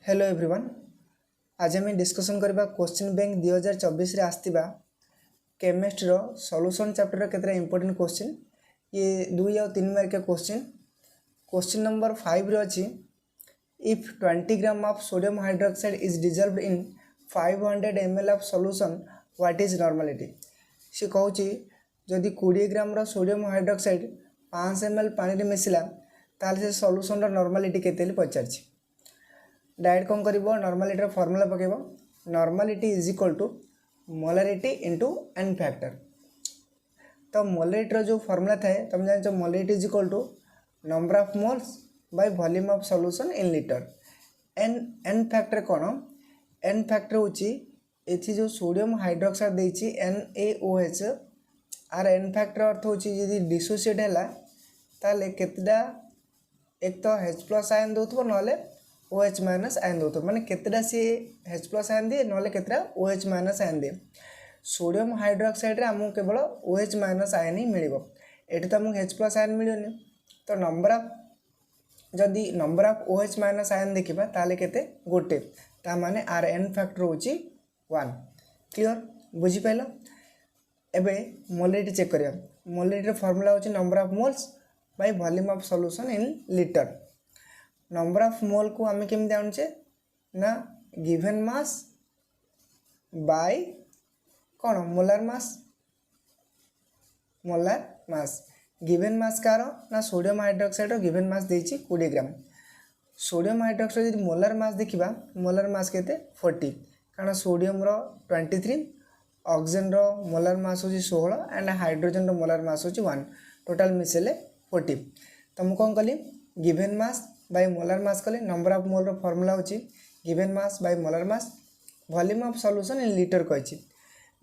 Hello everyone. आज आम discussion करबा क्वेश्चन बैंक 2024 रे आस्तिबा केमिस्ट्री रो सॉल्यूशन चैप्टर रो केतरा इंपोर्टेंट क्वेश्चन ये 2 या 3 मार्क के क्वेश्चन नंबर 5 रे अछि if 20 gram of sodium hydroxide is dissolved in 500 ml of solution what is normality. से कहूची जदि 20 ग्राम रो सोडियम हाइड्रोक्साइड 5 ml पानी रे मिसिला ताले से सॉल्यूशन रो नॉर्मलिटी केते पचारछि। डायरेक्ट कौन कर नॉर्मलिटी फॉर्मूला पकेब normality is equal to molarity into N factor. तो मोलारिटी जो फॉर्मूला थाए तुम जान molarity is equal to number of moles by volume of solution in litre. N factor कौन एन फैक्टर होची एथि जो सोडियम हाइड्रोक्साइड देछि NaOH आर एन फैक्टर अर्थ होची यदि डिसोसिएट हैला ताले केतडा एक तो H+ आयन दोथबो नले OH- आयन दो माने केतटा सी H+ आयन दिए ना केतटा OH- आयन दिए। सोडियम हाइड्रोक्साइड रे हमको केवल OH- आयन ही मिलिबो एठी तो हमको H+ आयन मिलियोनी। तो नंबर ऑफ जदि नंबर ऑफ OH- आयन देखिबा ताले केते गोटे ता माने आर एन फैक्टर होची 1। क्लियर बुझी पाइलो। एबे मोलारिटी चेक करिया मोलारिटी फार्मूला होची number of moles by volume of solution in litre. Number of mole को आम केमी जानुचे ना गिवन मास बाय कौन मोलार मास गिवन मास कार ना सोडियम हाइड्रोक्साइड गिवन मास देछि 20 ग्राम। सोडियम हाइड्रोक्साइड यदि मोलार मास देखिबा मोलार मास केते 40 कारण सोडियम रो 23 ऑक्सीजन रो मोलार मास होची 16 एंड हाइड्रोजन रो मोलार मास होची 1 टोटल मिसेले 40। तो मु कोन कली given mass by molar mass कले नंबर ऑफ मोल रो फार्मूला होची given mass by molar mass volume of solution in litre कहछि।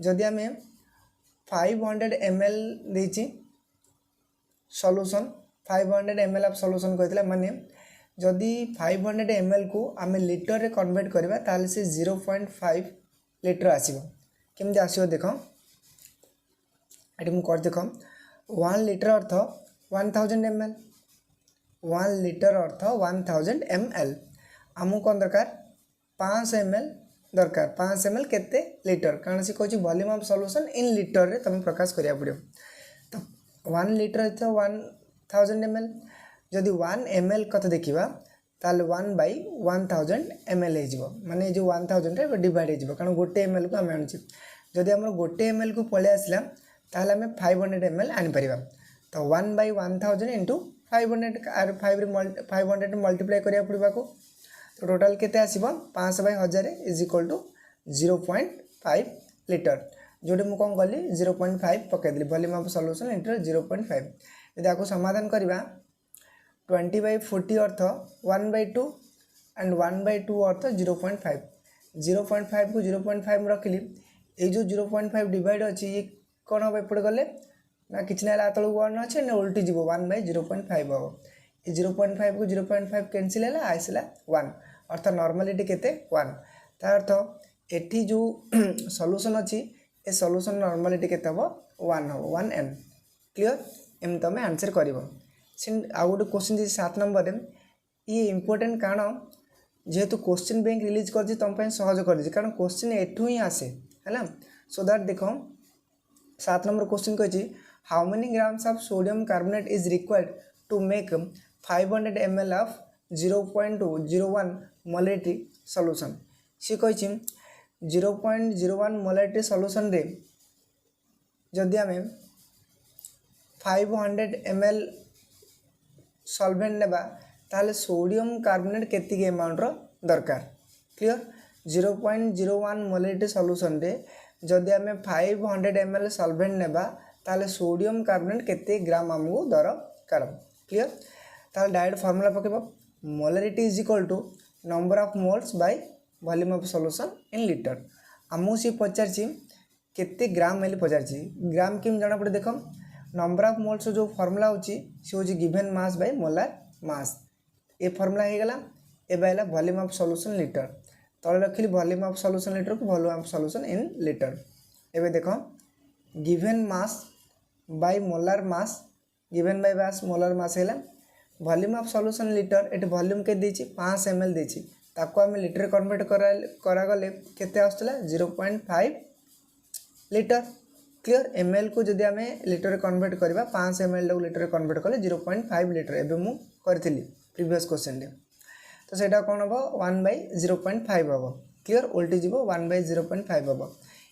जदि आमे 500 ml देछि सॉल्यूशन 500 ml ऑफ सॉल्यूशन कहथिला माने जदि 500 ml को आमे लीटर रे कन्वर्ट करबा ताले से 0.5 लीटर आसीबो। केमदि आसीबो देखो एटी मु कर देखो 1 लीटर अर्थ 1000 ml 1 लीटर अर्थ 1000 ml आमु कौन दरकार 500 ml दरकार 500 ml केते लीटर कारण से कहछि volume of solution in litre रे तुम प्रकाश करिया पड़ियो। तो 1 लीटर तो 1000 ml जदि 1 ml कत देखिबा ताले 1/1000 ml हे जिवो माने जो 1000 रे डिवाइड हे जिवो कारण गोटे ml को हम आनुछि। जदि हमर गोटे ml को पळे आसला ताले हम 500 ml आनि परिबा। तो 1/1000 इनटू 500 आर 500 मल्टीप्लाई करिया पड़िबा को तो टोटल केते आसीबो 500/1000 इज इक्वल टू 0.5 लीटर जोटे मु कोन गली 0.5 पके दिली वॉल्यूम ऑफ सॉल्यूशन इनटू 0.5। यदि आको समाधान करिबा 20/40 अर्थ 1/2 एंड 1/2 अर्थ 0.5 0.5 को 0.5 रखिली ए जो 0.5 डिवाइड अछि ये कोन होबे पड़ गले ना किछ ना तल 1 अच्छे ना उल्टी जीव 1/0.5 हम ये 0.5 को 0.5 कैंसिल है आसला 1 अर्थ नॉर्मलिटी केते 1 तार अर्थ एठी जो सॉल्यूशन अच्छी ए सॉल्यूशन नॉर्मलिटी केते हम 1 हम 1n। क्लियर एम तमे आंसर करिवो। आ गोटे क्वेश्चन 7 नंबर ये इंपोर्टेंट कारण जेहेतु क्वेश्चन बैंक रिलीज कर तुम सहज कर कारण क्वेश्चन एठू ही आसे है सो दैट देखो 7 नंबर क्वेश्चन कही how many grams of sodium carbonate is required to make 500 ml of 0.01 molarity solution। सी कही 0.01 molarity solution रे जदि आमे 500 ml सॉल्वेंट नेबा ताले सोडियम कार्बोनेट केतिके अमाउंट रो दरकार। क्लियर 0.01 मोलारिटी सॉल्यूशन रे जदि आमे 500 ml सॉल्वेंट नेबा ताले सोडियम कार्बोनेट केते ग्राम हमको दरकार। क्लियर ताले डायरेक्ट फार्मूला पकेबो molarity is equal to number of moles by volume of solution in litre. आमु सी पचारछि केते ग्राम मेली पचारछि ग्राम किम जाना पड़े देखो नंबर ऑफ मोल्स जो फार्मूला होची से होची given mass by molar mass ए फार्मूला हे गला एबे आइला वॉल्यूम ऑफ सॉल्यूशन लीटर तले रखिली वॉल्यूम ऑफ सॉल्यूशन लीटर को volume of solution in litre. एबे देखो given mass by molar mass given by molar mass है वॉल्यूम ऑफ सॉल्यूशन लीटर एट वॉल्यूम के 5 ml ताको आम लिटर कन्वर्ट करागले केते आसुला 0.5 लिटर। क्लियर एम एल को जदि आम लिटर कन्वर्ट करवा 500 ml लिटर कन्वर्ट कले 0.5 लिटर एवं मुझे करी प्रीवियस क्वेश्चन रे तो सेटा कौन हम 1/0.5 हम क्लियर उल्टी जीव 1/0.5 हम।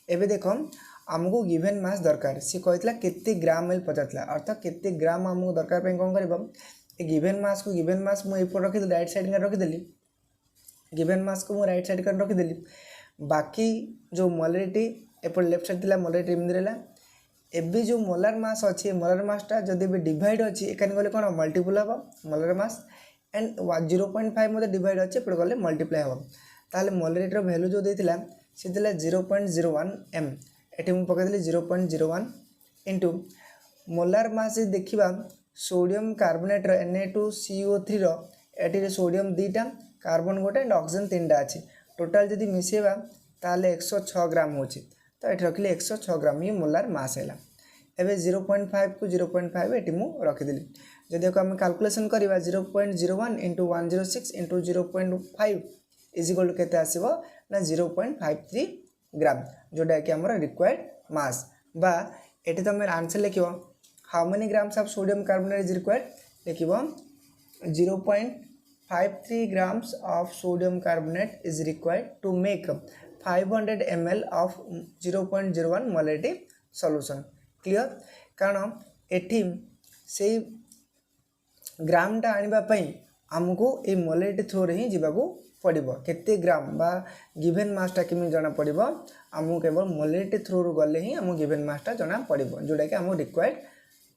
एबे देख आमको गिवेन मास दरकार सी कहला केते ग्राम एल पचार अर्थात केते ग्राम आमको दरकार कौन कर गिवेन मास को गिवेन मास मुझे रखी राइट साइड का रखीदेली गिवेन मास को मुझे राइट साइड का रखीदेली बाकी जो मोलारिटी एपट लेफ्ट साइड थी मोलारिटी एमती रहा एबे जो मोलार मास अच्छी मोलार मासटा जब भी डिवाइड अच्छी एखाने गले कौन मल्टीपल हम मोलार मास एंड 0.5 मत डिवाइड अच्छे एपट गले मल्टीप्लाई हम ताहले मोलारिटीर भैल्यू जो देता सी 0.01 m एटी मुझे पकईदेली 0.01 इंटू मोलार मास देखा सोडियम कार्बोनेटर Na2CO3 रे सोडियम 2टा कार्बन गोटे एंड ऑक्सीजन 3टा अच्छी टोटाल जदि मिसेबा ताहले 106 ग्राम हो तो ये रखिले 106 ग्राम ये मोलार मास है एवं 0.5 को 0.5 ये मुझे रखीदेली जदि आम कैलकुलेशन करवा 0.01 इंटू 106 इंटू 0.5 इजिकल टू केते आसीबो ना 0.53 ग्राम जोटा कि आमर रिक्वायर्ड मास बा एटी तुम आंसर लिखो how many grams of sodium carbonate is required लिखो 0.53 grams of sodium carbonate is required to make 500 ml of 0.01 molarity solution clear कारण एठी से ग्रामटा आने आमको ये मोलारिटी थ्रो रे ही जीवाकू पड़ो केते ग्राम बा गिवेन मासटा केमी जना पड़ो आमको केवल मोलारिटी थ्रो रू गले ही आम गिवेन मासटा जना पड़ो जोटा कि आम required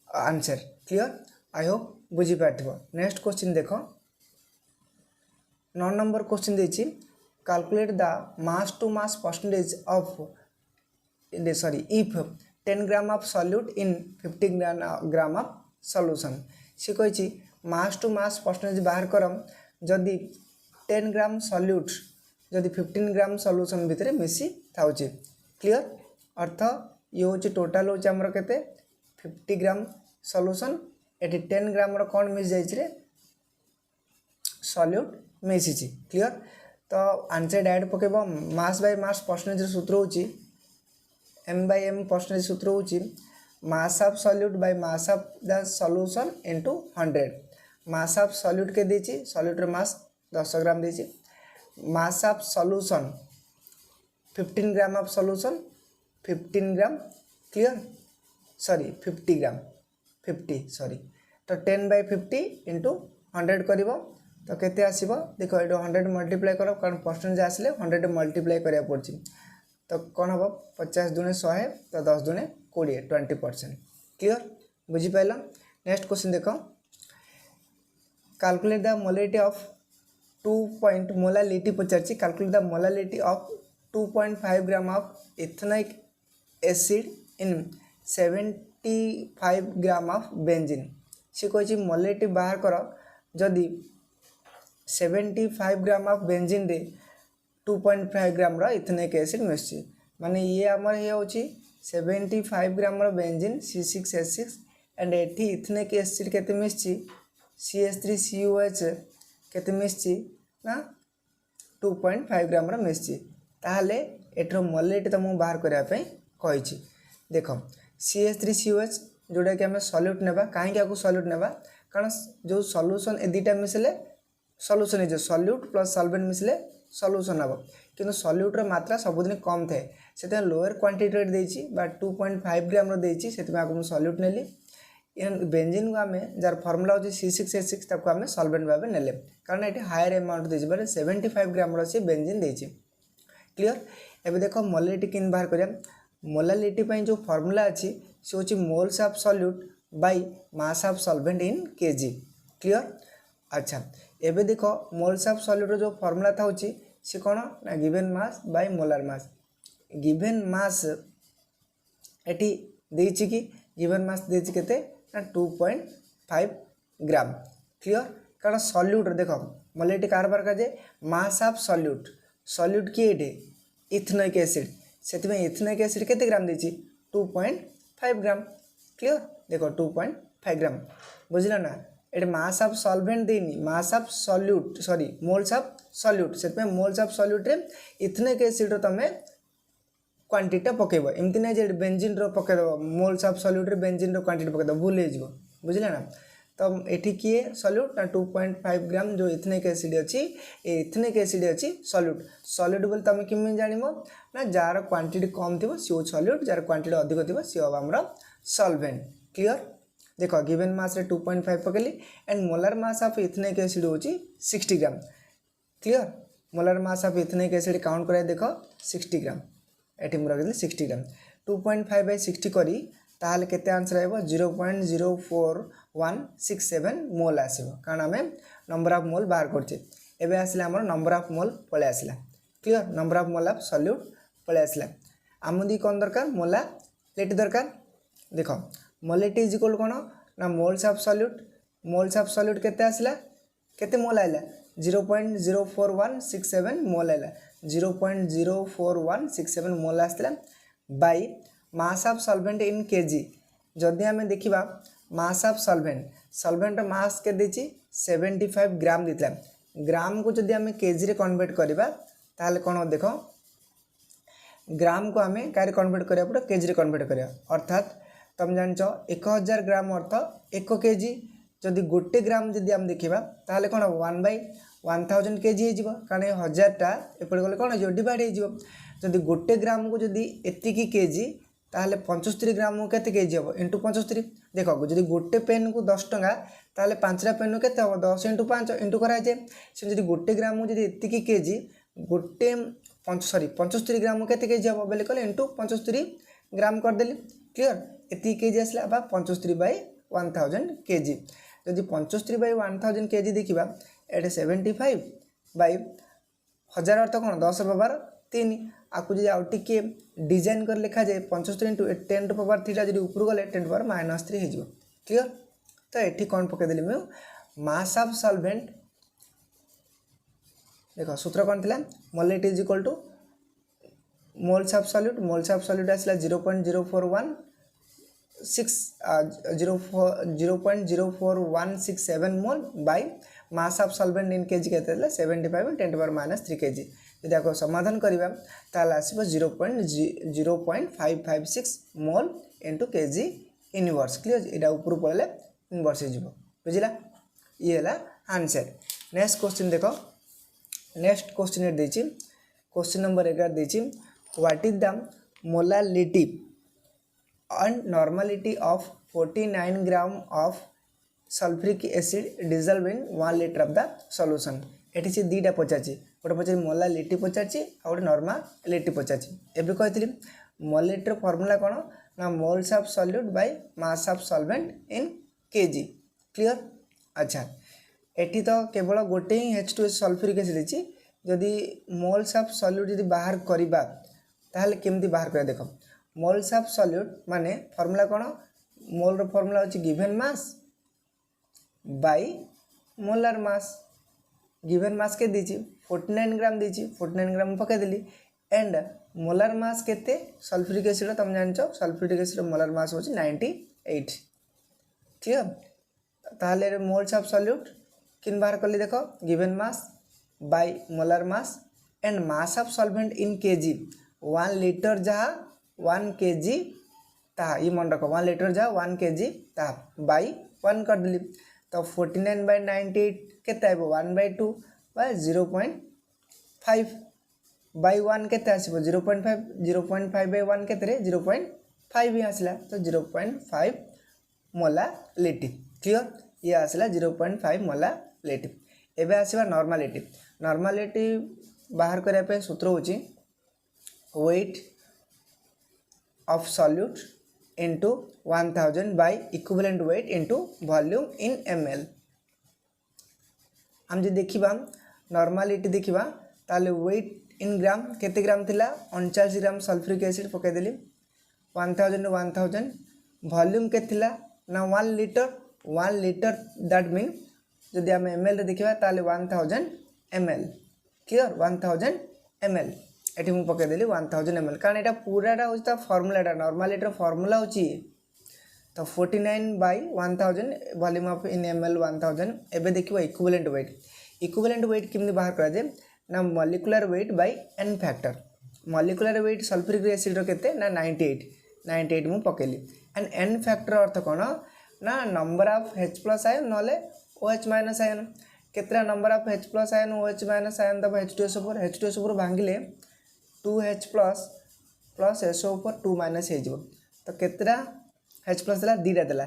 answer clear I hope बुझी पार्थिबो। नेक्स्ट क्वेश्चन देखो 9 नंबर क्वेश्चन देछि calculate the mass to mass percentage of if 10 gram of solute in 50 gram of solution सी कही मास टू मास परसेंटेज बाहर करम जदि 10 ग्राम सॉल्यूट जदि 15 ग्राम सॉल्यूशन भितर मिसी थाउची क्लियर अर्थ ये हूँ टोटाल हूँ आमर केते 50 ग्राम सॉल्यूशन एटी 10 ग्राम कौन मिस जाइए सॉल्यूट मिसी क्लियर तो आंसर डायरेक्ट पकेब मास बाय मास परसेंटेज सूत्र होची m/m परसेंटेज सूत्र होची mass of solute by mass of the solution into 100 mass of solute के देची सॉल्यूटर मास 10 ग्राम देची mass of solution 15 gram of solution 15 gram clear sorry 50 gram 50 sorry तो 10/50 into 100 करिवो तो केते आसीबो देखो ये 100 मल्टीप्लाई करो कारण परसेंटेज आसले 100 मल्टीप्लाई करिया पड़छि तो कौन हम 50 दूने 100 तो 10 दूने 20 20% क्लियर बुझी पाइल। नेक्स्ट क्वेश्चन देखो calculate the molarity of 2 molality पचारछि calculate the molality of 2.5 gram of ethanoic acid in 75 gram of benzene सी कही मोलारिटी बाहर कर जदि 75 ग्राम ऑफ बेंजीन रे 2.5 ग्राम इथेनोइक एसिड मिसछि माने ये आमर ये होची 75 ग्राम बेंजीन C6H6 एंड एठी इथेनोइक एसिड केते मिसछि CH3COH केते मिसछि ना 2.5 ग्राम मिसछि ताहले एठरो मोलारिटी तुमको बाहर करिया पई कहिछि देखो CH3COH जोटा कि आम सॉल्यूट नेबा कहीं आपको सॉल्यूट नेबा कारण जो सॉल्यूशन ए दुटा मिसले सॉल्यूशन जो सॉल्यूट प्लस सॉल्वेंट मिसले सॉल्यूशन हम किंतु सॉल्यूटर मात्रा सबुदिन कम थाए से लोअर क्वांटिटी देछि बा 2.5 ग्राम देछि से आपको सॉल्यूट नेली बेंजीन को आम जार फर्मुला होची C6H6 ताको आम सॉल्वेंट भाव नेले कारण ये हायर अमाउंट देछि बारे 75 ग्राम से बेंजीन देछि क्लियर। एबे देखो मोलारिटी किन बाहर करिया मोलालिटी जो फर्मुला अच्छी से हूँ moles of solute by mass of solvent in kg clear. अच्छा एबे देखो मोल्स ऑफ सॉल्यूट जो फर्मुला था होची से कौन ना given mass by molar mass given mass एटी देछि कि गिवेन मास देछि केते ना 2.5 ग्राम क्लियर कारण सॉल्यूट देखो मोलारिटी कार बार का मास ऑफ सॉल्यूट सॉल्यूट किए एटे इथेनोइक एसिड से इथेनोइक एसिड केते ग्राम देछि 2.5 ग्राम क्लियर देखो 2.5 ग्राम बुझला ना ये मास ऑफ सॉल्वेंट देनी mass of solute sorry moles of solute से मोल्स ऑफ सॉल्यूट रे इथेनिक एसिड रो तमे क्वांटिटी पकेब एमती ना जे बेंजीन रो पकेदेव मोल्स ऑफ सॉल्यूट रे बेंजीन रो क्वांटिटी पकेदेव भूल हो बुझले ना। तो ये किए सॉल्यूट ना 2.5 ग्राम जो इथेनिक एसिड अच्छी इथेनिक एसिड अच्छी सॉल्यूट सॉल्यूट बोले तुम केमी जान ना जार क्वांटिटी कम थी सी सॉल्यूट जार क्वांटिटी अधिक थी सी हम आमर सॉल्वेंट क्लियर। देख गिवन मास रे 2.5 पकेली and molar mass of ethanic acid हूँ 60 gram clear. Molar mass of ethanic acid count कराए देख 60 ग्राम ये मुझे रखी 60 ग्राम 2.5/60 करी ताहले केते आंसर आइबो 0.04167 मोल आसीबो कारण आमे नंबर ऑफ मोल बाहर करछे। एबे आसिला हमर नंबर ऑफ मोल पळे आसिला clear number of mole of solute पळे आसिला आमदी कोन दरकार मोला लेट दरकार। देखो मोलेट इज इक्वल कोन ना मोल्स ऑफ सॉल्यूट केते आसिला केते मोल आइला 0.04167 मोल आइला 0.04167 मोल आस्तिला by mass of solvent in kg. जदि आम देखा मास ऑफ सॉल्वेंट मास के देची 75 ग्राम देता ग्राम को जदि आम केजी रे कन्वर्ट करवा ताहले कौन देख ग्राम को आम क्या कन्वर्ट करा पड़े केजी रे कन्वर्ट करा अर्थात तुम जान 1000 ग्राम अर्थ 1 केजी जदि गोटे ग्राम जदि आम देखा ताहले कौन 1/1000 केजी हो कारण 1000टा एपटे गले कौन हो डिवाइड हो जदि गोटे ग्राम को जदि एतिकी केजी ताहले 75 ग्राम को केते केजी हम इंटू 75 देख जदि गोटे पेन को 10 टंका ताहले 5टा पेन को केते हम 10 इंटू 5 इंटू कराए से जदि गोटे ग्राम को जदि एतिकी केजी गोटे 75 ग्राम को केते केजी हम बोले कहले इंटू 75 ग्राम करदेली क्लियर एतिकी केजी आसला 75/1000 केजी जदि 75/1000 केजी देखा एटे 75/1000 अर्थ कौन 10 पावर 3 आपको जी आउ टे डिजाइन कर लिखा जाए 75 इंटू 10 टू पावर 3 जब ऊपर गले 10 टू पावर -3 हो क्लियर। तो ये कौन पकईदेली मुझे मास ऑफ सॉल्वेंट देख सूत्र कौन थी molality is equal to moles of solute आसला 0.04167 mole by mass of solvent in kg के 75 10 टू पावर -3 केजी यदि आपको समाधान करवा ताल आसो 0.0556 mole into KG inverse clear यहाँ ऊपर पड़े इनवर्स हो बुझला ये है आंसर। नेक्स्ट क्वेश्चन देख नेक्स्ट क्वेश्चन देती क्वेश्चन नंबर 11 देती what is the molality and normality of 49 gram of sulfuric acid dissolved in 1 liter of the solution। Eighty से दीटा पचार गोटे पचार मोलालिटी पचार गोटे नॉर्मालिटी पचार एवं कही मोलालिटी फर्मूला कौन ना moles of solute by mass of solvent in kg clear. अच्छा eighty तो केवल गोटे ही H2S सल्फ्यूरिक एसिड अच्छी जदि मोल्स ऑफ सॉल्यूट जदि बाहर करवा ताहले केमती बाहर कर देख मोल्स ऑफ सॉल्यूट माने फॉर्मूला कौन मोल रो फॉर्मूला होची given mass by molar mass given मास के दीची 49 ग्राम दीची 49 ग्राम पकाई देली एंड मोलार मास केते सल्फ्यूरिक एसिड तुम जानछ सल्फ्यूरिक एसिड मोलार मास होची 98 क्लियर। ताहले मोल्स ऑफ सॉल्यूट किन बाहर करली देखो given mass by molar mass and mass of solvent in KG 1 litre जहाँ 1 kg ता ये मन रख 1 लीटर जा 1 kg ता बाई 1 कर दिली तो 49/98 केते आइबो 1/2 बाय 0.5 बाय 1 केते आसीबो 0.5 0.5/1 केते रे 0.5 ही आसला तो 0.5 मोलालिटी क्लियर ये आसला 0.5 मोलालिटी। एबे आसीबा नॉर्मालिटी बाहर करया पे सूत्र होची wait of solute into 1000 by equivalent weight into volume in ml। हम जो देखा नॉर्मालिटी देखा ताले वेट इन ग्राम केते ग्राम थिला 39 ग्राम सल्फ्यूरिक एसिड पकईदेली 1000 वॉल्यूम के थिला ना 1 लीटर दैट मीन जदि आम ml रे देखा ताले 1000 ml क्लियर 1000 ml एटी मुझे पकईदेली 1000 ml कारण यहाँ पूराटा हूँ फर्मूलाटा नॉर्मालिटी फर्मूला हूँ तो 49/1000 वॉल्यूम ऑफ इन ml 1000 एबे देखिबो इक्विवेलेंट वेट केमि बाहर करा जाए ना molecular weight by n factor molecular weight sulphuric acid रो केते ना 98 मु पकेली एंड n फैक्टर अर्थ कोन ना नंबर ऑफ H+ आयन नले OH- आयन केतरा number of H+ ion OH- ion दबा H2SO4 भांगिले 2H+ प्लस SO4 2- हे जिवो तो केतरा H+ देला दीटा देला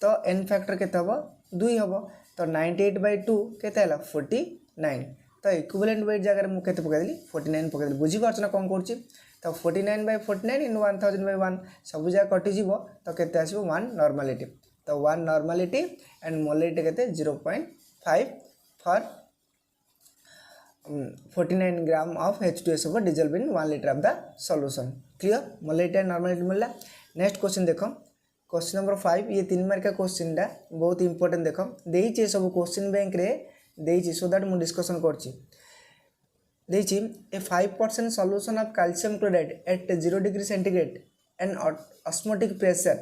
तो n फैक्टर केते हबो 2 हबो तो 98/2 केते हला 49 तो इक्विवेलेंट वेट जगह मु केते पकै देली 49 पकै देली बुझी पारछ ना कोन करछि तो 49/49 इन 1000/1 सब जगह कटि जिवो तो केते आसीबो 1 नॉर्मलिटी तो 1 नॉर्मलिटी एंड मोलारिटी केते 0.5 for 49 gram of H2SO4 dissolved in 1 liter of the solution clear molarity and normality मिलला नेक्स्ट क्वेश्चन देखो क्वेश्चन नंबर 5 ये 3 मार्क का क्वेश्चन दा बहुत इंपोर्टेंट देखो देइछि सब क्वेश्चन बैंक रे देइछि सो दैट मु डिस्कशन करछि देइछि a 5% solution of calcium chloride at 0 degree centigrade and osmotic pressure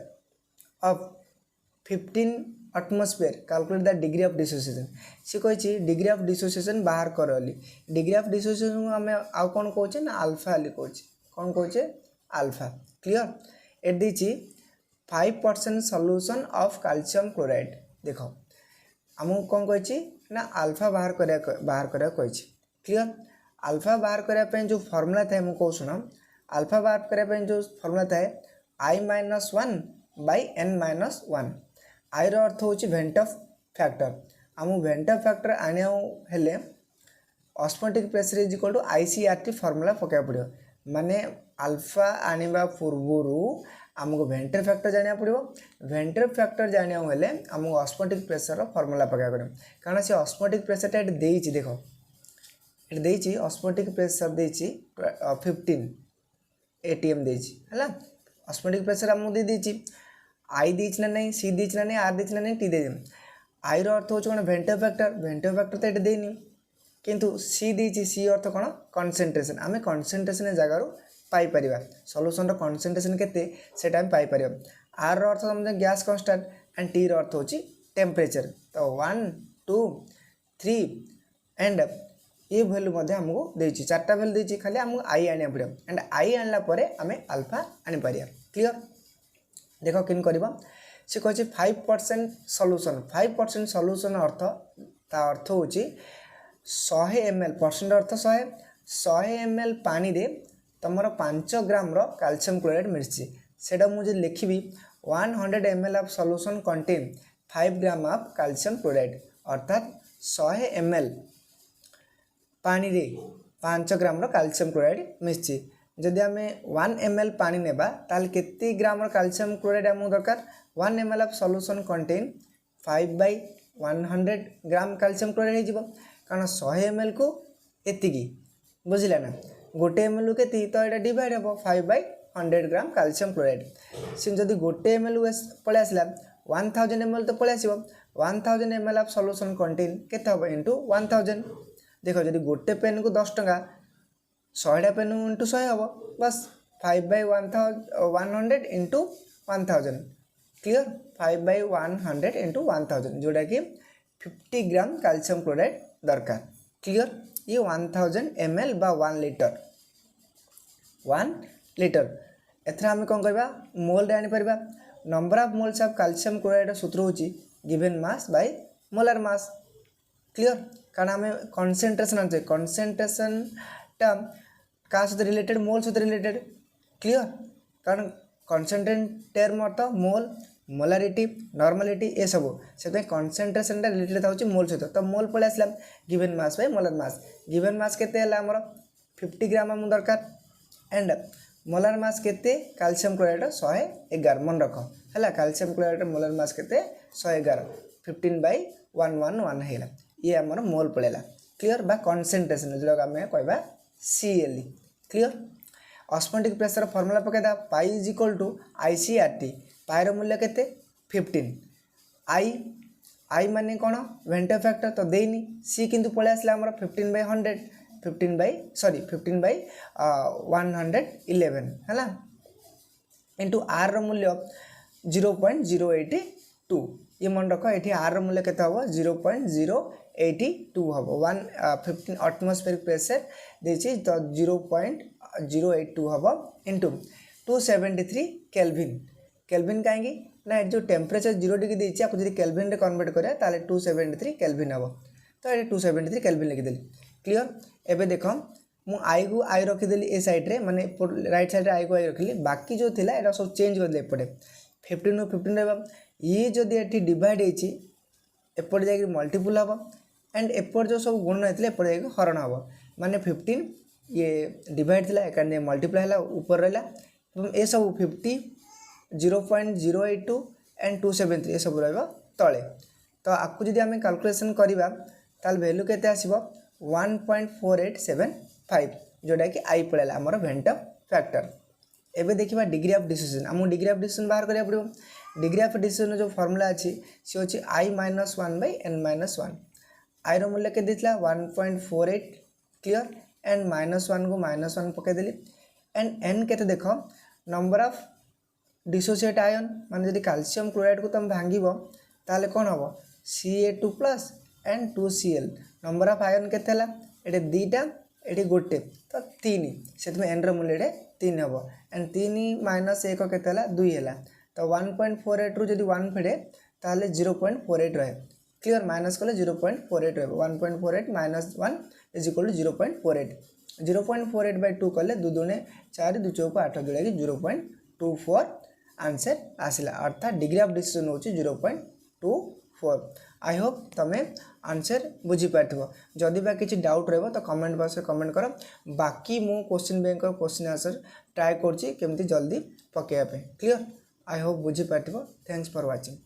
of 15 atmosphere calculate the degree of dissociation से कहि डिग्री ऑफ डिसोसिएशन बाहर करली डिग्री ऑफ डिसोसिएशन हमें आउ कोन कहउछे ना अल्फा ली कहउछे कोन कहउछे अल्फा क्लियर एट दिछि 5% सॉल्यूशन ऑफ कैल्शियम क्लोराइड देखो हमहु कोन कहछि ना अल्फा बाहर करिया कहछि क्लियर अल्फा बाहर करिया पे जो फार्मूला था हम कहउ सुनो अल्फा बाहर करिया पे जो फार्मूला था I-1/n-1 आई रो अर्थ होची वेंटफ फैक्टर आम वेंटफ फैक्टर आने हेले osmotic pressure is equal to ICRT formula पकाया पड़ो माने अल्फा आनिबा पूर्वरु आमको वेंटर फैक्टर जानिया पड़ो वेंटर फैक्टर जानिया हेले आमको ऑस्मोटिक प्रेशर फार्मूला पकाया पड़ो कारण से ऑस्मोटिक प्रेशर टा देइछि देखो एट देइछि ऑस्मोटिक प्रेशर देइछि 15 atm देइछि हला ऑस्मोटिक प्रेशर आमको दे देइछि आई दीच ना नहीं सी दीच ना नहीं आर दीच ना नहीं टी दे आई रो अर्थ होछ कोन वेंटर फैक्टर तो एटे देनी किंतु सी दीची सी अर्थ कोन कंसंट्रेशन आमे कंसंट्रेशन जगह रो पाई परिबा सॉल्यूशन रो कंसंट्रेशन केते सेटा हम पाई परिबा आर रो अर्थ हम गैस कांस्टेंट एंड टी रो अर्थ होची टेंपरेचर तो 1 2 3 एंड ये वैल्यू मध्ये हमको देची चारटा वैल्यू देची खाली हमको आई आनिया पड़ो एंड आई आनला परे हमें अल्फा आनि परिया क्लियर देखो किन करबा से कहछि 5% सॉल्यूशन अर्थ ता अर्थ होछि 100 ml परसेंट अर्थ 100 ml पानी रे तमर 5 ग्राम रो कैल्शियम क्लोराइड मिर्ची सेटा मुझे लिखिबी 100 ml of solution contain 5 gram of calcium chloride अर्थात 100 ml पानी रे 5 ग्राम रो कैल्शियम क्लोराइड मिर्ची जदि आम 1 ml पानी नेबा ताल केते ग्राम कैल्शियम क्लोराइड आमको दरकार 1 ml of solution contain 5/100 gram calcium chloride हे जिवो कारण 100 ml को एतिकी बुझिला ना गोटे ml के ती तो एटा डिवाइड हेबो 5/100 ग्राम कैल्शियम क्लोराइड सिम जदि गोटे ml पळे आसला 1000 ml तो पळे आसीबो 1000 ml ऑफ सॉल्यूशन कंटेन केते हबो इनटू 1000 देखो जदि गोटे पेन को 10 टका 100 पेन इंटू 100 हम बस 5/100 इंटू 1000 क्लियर 5/100 इंटू 1000 जोड़ा कि 50 ग्राम कैल्शियम क्लोराइड दरकार क्लियर ये 1000 ml बा 1 लीटर एथरा हम कौन करबा मोल रे आनी परबा number of moles of calcium chloride सूत्र होची given mass by molar mass clear कारण हमें कंसंट्रेशन टर्म का सहित रिलेटेड मोल सहित रिलेटेड क्लियर कारण कंसंट्रेट टर्म अर्थ मोल मोलारिटी नॉर्मलिटी ये सब से कंसंट्रेशन रिलेटेड था मोल सहित तो मोल पड़े आसला given mass by molar mass given मास केते हला हमर 50 ग्राम हम दरकार एंड मोलर मास केते कैल्शियम क्लोराइड 111 मन रख हला कैल्शियम क्लोराइड मोलर मास केते 111 15/111 हेला ये हमर मोल पड़ेला क्लियर बा कंसंट्रेशन जो आम कहबा CLE clear osmotic pressure formula पकेदा pi is equal to ICRT pi रो मूल्य केते 15 आई माने कोन वेंटर फैक्टर तो देनी सी किंतु पळे आसला हमर 15/111 हला इनटू आर रो मूल्य 0.082 ये मन रख ये आर मूल्य के 0.082 हम 15 एटमॉस्फेरिक प्रेशर देछि तो 0.082 हम इंटू 273 केल्विन केल्विन कहीं ना जो टेम्परेचर 0 डिग्री देछि आपको जब केल्विन रे कन्वर्ट करा ताले 273 केल्विन हम तो ये 273 केल्विन लिखिदेली क्लियर एबे देख मु आई को आई रखीदेली ए साइड रे माने राइट साइड रे आई को आई रखिली बाकी जो थिला एटा सब चेंज कर दे एपटे 15 15 रहबा ये जदि एठी डिवाइड हेछि एपटे जाके मल्टीपल हबो एंड एपट जो सब गुण रहथिले एपटे जाके हरण हबो माने 15 ये डिवाइड थिला एकाने मल्टीप्लाई हला ऊपर रहला एवं ए सब 50 0.082 एंड 273 ये सब रहबो तळे तो आपको जदि हमें कैलकुलेशन करिबा ताल वैल्यू केते आसीबो 1.4875 जोटा कि आई पड़ेगा आमर वेंटम फैक्टर एबे देखिबा डिग्री ऑफ डिसिजन हमु डिग्री ऑफ डिसिजन बाहर करिया पड़िबो डिग्री ऑफ डिसिजन जो फॉर्मूला अछि से होछि i - 1/n-1 i रो मूल्य के दितला 1.48 क्लियर एंड -1 को -1 पके देली एंड n केते देखो नंबर ऑफ डिसोसिएट आयन माने जदि कैल्शियम क्लोराइड को तुम भांगिबो ताले कोन हबो Ca2+ and 2Cl number of ion केते हला एटे दीटा एटी गोटे तो 3 से एन रो मूल्य 3 हम एंड 3 - 1 केते हला 2 हला तो 1.48 रु जदि 1 फेडे ताले 0.48 रहे क्लियर माइनस कले 0.48 रहे 1.48 - 1 इज इक्वल टू 0.48 0.48/2 कले 2 दूने 4 2 चौक 8 जोड़ा कि 0.24 आंसर आसिला अर्थात डिग्री ऑफ डिसिजन होची 0.24 आई होप तमें आंसर बुझी पार्थिव जदि बा किसी डाउट रहबो तो कमेंट बॉक्स में कमेंट करो बाकी मु question bank question answer try करछि केमती जल्दी पकेया पे क्लियर आई होप बुझी पार्थिव थैंक्स फॉर वाचिंग।